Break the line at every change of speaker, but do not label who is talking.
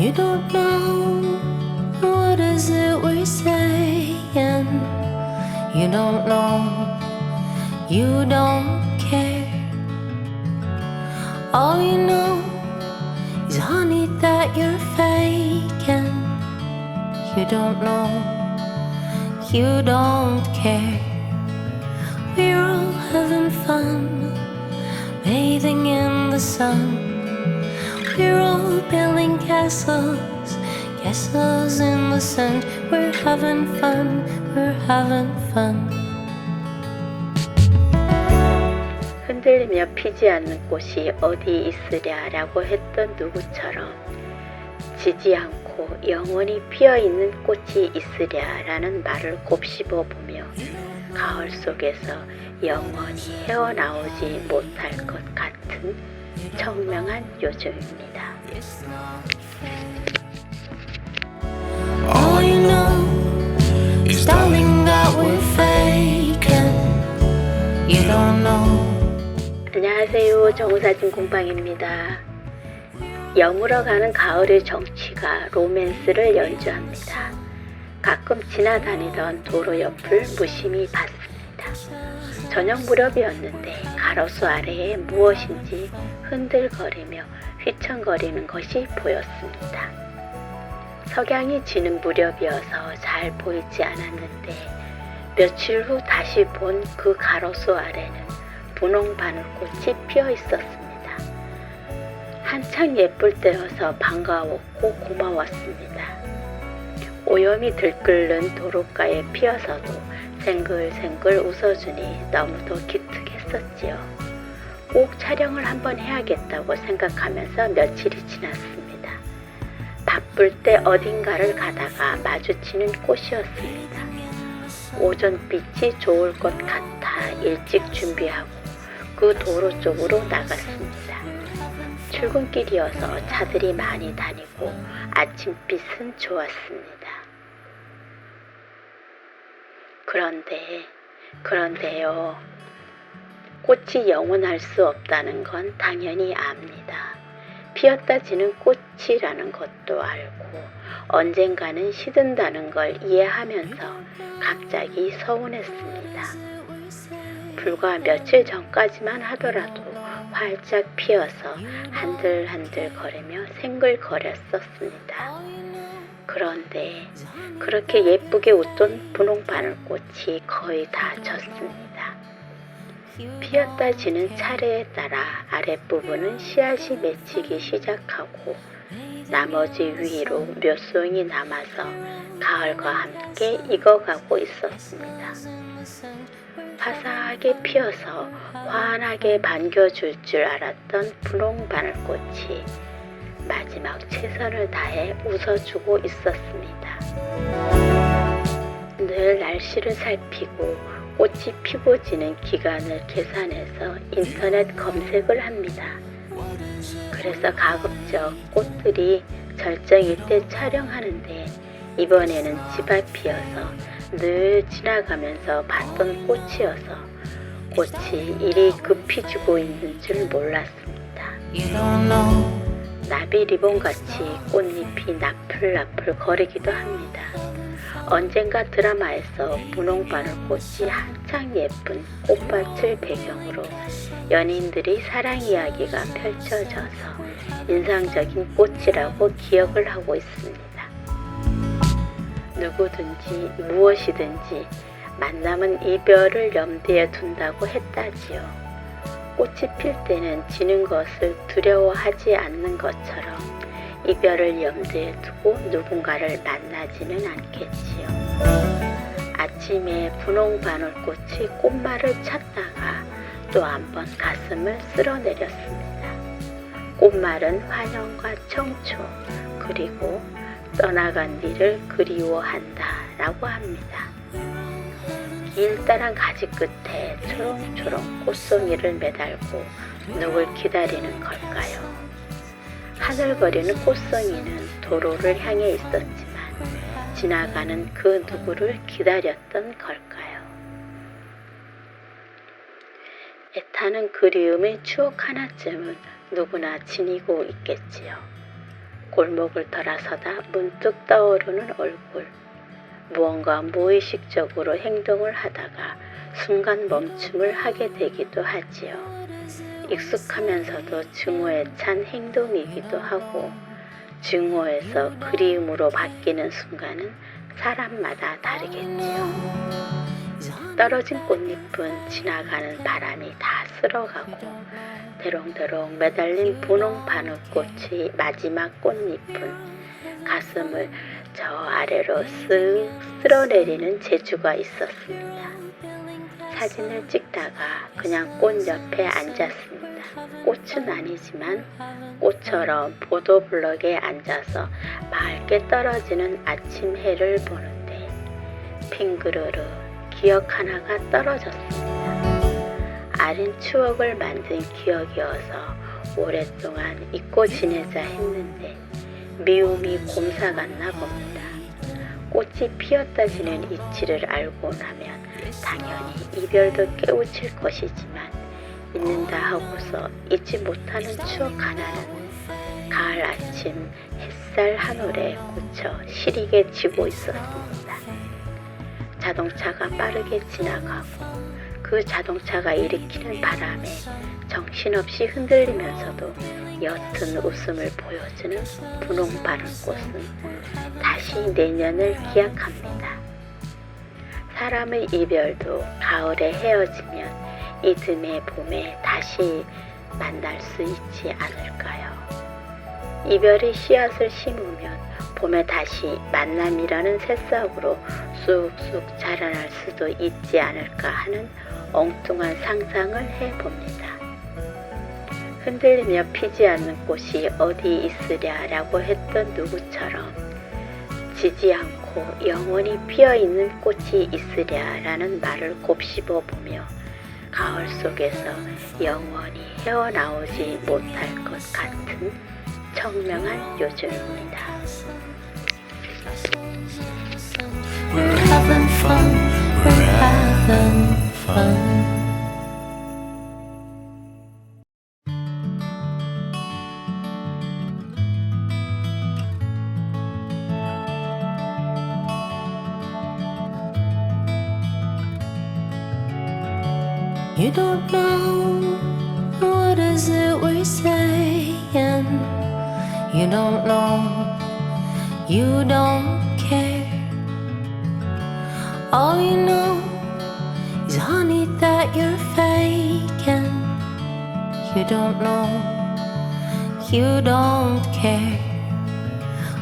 You don't know what is it we're saying. You don't know, you don't care. All you know is honey that you're faking. You don't know, you don't care. We're all having fun, bathing in the sun. We're all building castles, castles in the sand. We're having fun, we're having fun.
흔들리며 피지 않는 꽃이 어디 있으랴라고 했던 누구처럼 지지 않고 영원히 피어있는 꽃이 있으랴라는 말을 곱씹어 보며 가을 속에서 영원히 헤어나오지 못할 것 같은 청명한 요즘입니다.
All you know is darling that we're faking. You don't know.
안녕하세요. 정사진 공방입니다. 여물어 가는 가을의 정취가 로맨스를 연주합니다. 가끔 지나다니던 도로 옆을 무심히 봤습니다. 저녁 무렵이었는데 가로수 아래에 무엇인지 흔들거리며 휘청거리는 것이 보였습니다. 석양이 지는 무렵이어서 잘 보이지 않았는데 며칠 후 다시 본 그 가로수 아래는 분홍 바늘꽃이 피어 있었습니다. 한창 예쁠 때여서 반가웠고 고마웠습니다. 오염이 들끓는 도로가에 피어서도 생글생글 웃어주니 너무도 기특했었지요. 꼭 촬영을 한번 해야겠다고 생각하면서 며칠이 지났습니다. 바쁠 때 어딘가를 가다가 마주치는 꽃이었습니다. 오전빛이 좋을 것 같아 일찍 준비하고 그 도로 쪽으로 나갔습니다. 출근길이어서 차들이 많이 다니고 아침빛은 좋았습니다. 그런데요. 꽃이 영원할 수 없다는 건 당연히 압니다. 피었다 지는 꽃이라는 것도 알고 언젠가는 시든다는 걸 이해하면서 갑자기 서운했습니다. 불과 며칠 전까지만 하더라도 활짝 피어서 한들한들 거리며 생글거렸었습니다. 그런데 그렇게 예쁘게 웃던 분홍 바늘꽃이 거의 다 졌습니다. 피었다 지는 차례에 따라 아랫부분은 씨앗이 맺히기 시작하고 나머지 위로 몇 송이 남아서 가을과 함께 익어가고 있었습니다. 화사하게 피어서 환하게 반겨줄 줄 알았던 분홍 바늘꽃이 마지막 최선을 다해 웃어주고 있었습니다. 늘 날씨를 살피고 꽃이 피고 지는 기간을 계산해서 인터넷 검색을 합니다. 그래서 가급적 꽃들이 절정일 때 촬영하는데 이번에는 집 앞이어서 늘 지나가면서 봤던 꽃이어서 꽃이 이리 급히 지고 있는 줄 몰랐습니다. 나비 리본같이 꽃잎이 나풀나풀 거리기도 합니다. 언젠가 드라마에서 분홍 바늘꽃이 한창 예쁜 꽃밭을 배경으로 연인들이 사랑 이야기가 펼쳐져서 인상적인 꽃이라고 기억을 하고 있습니다. 누구든지 무엇이든지 만남은 이별을 염두에 둔다고 했다지요. 꽃이 필 때는 지는 것을 두려워하지 않는 것처럼 이별을 염두에 두고 누군가를 만나지는 않겠지요. 아침에 분홍 바늘꽃이 꽃말을 찾다가 또 한 번 가슴을 쓸어내렸습니다. 꽃말은 환영과 청초 그리고 떠나간 뒤를 그리워한다 라고 합니다. 길다란 가지 끝에 초롱초롱 꽃송이를 매달고 누굴 기다리는 걸까요? 하늘거리는 꽃송이는 도로를 향해 있었지만 지나가는 그 누구를 기다렸던 걸까요? 애타는 그리움의 추억 하나쯤은 누구나 지니고 있겠지요. 골목을 돌아서다 문득 떠오르는 얼굴. 무언가 무의식적으로 행동을 하다가 순간 멈춤을 하게 되기도 하지요. 익숙하면서도 증오에 찬 행동이기도 하고 증오에서 그리움으로 바뀌는 순간은 사람마다 다르겠지요. 떨어진 꽃잎은 지나가는 바람이 다 쓸어가고 대롱대롱 매달린 분홍 바늘꽃의 마지막 꽃잎은 가슴을 저 아래로 쓱 쓸어내리는 재주가 있었습니다. 사진을 찍다가 그냥 꽃 옆에 앉았습니다. 꽃은 아니지만 꽃처럼 보도블럭에 앉아서 맑게 떨어지는 아침 해를 보는데 핑그르르 기억 하나가 떨어졌습니다. 아린 추억을 만든 기억이어서 오랫동안 잊고 지내자 했는데 미움이 곰사갔나 봅니다. 꽃이 피었다지는 이치를 알고 나면 당연히 이별도 깨우칠 것이지만 잊는다 하고서 잊지 못하는 추억 하나는 가을 아침 햇살 한 올에 꽂혀 시리게 지고 있었습니다. 자동차가 빠르게 지나가고 그 자동차가 일으키는 바람에 정신없이 흔들리면서도 옅은 웃음을 보여주는 분홍 바람꽃은 다시 내년을 기약합니다. 사람의 이별도 가을에 헤어지면 이듬해 봄에 다시 만날 수 있지 않을까요? 이별의 씨앗을 심으면 봄에 다시 만남이라는 새싹으로 쑥쑥 자라날 수도 있지 않을까 하는 엉뚱한 상상을 해봅니다. 흔들리며 피지 않는 꽃이 어디 있으랴라고 했던 누구처럼 지지 않고 영원히 피어있는 꽃이 있으랴라는 말을 곱씹어 보며 가을 속에서 영원히 헤어나오지 못할 것 같은 청명한 요즘입니다.
We're having fun, we're having fun. You don't know what is it we're saying. You don't know, you don't care. All you know is honey that you're faking. You don't know, you don't care.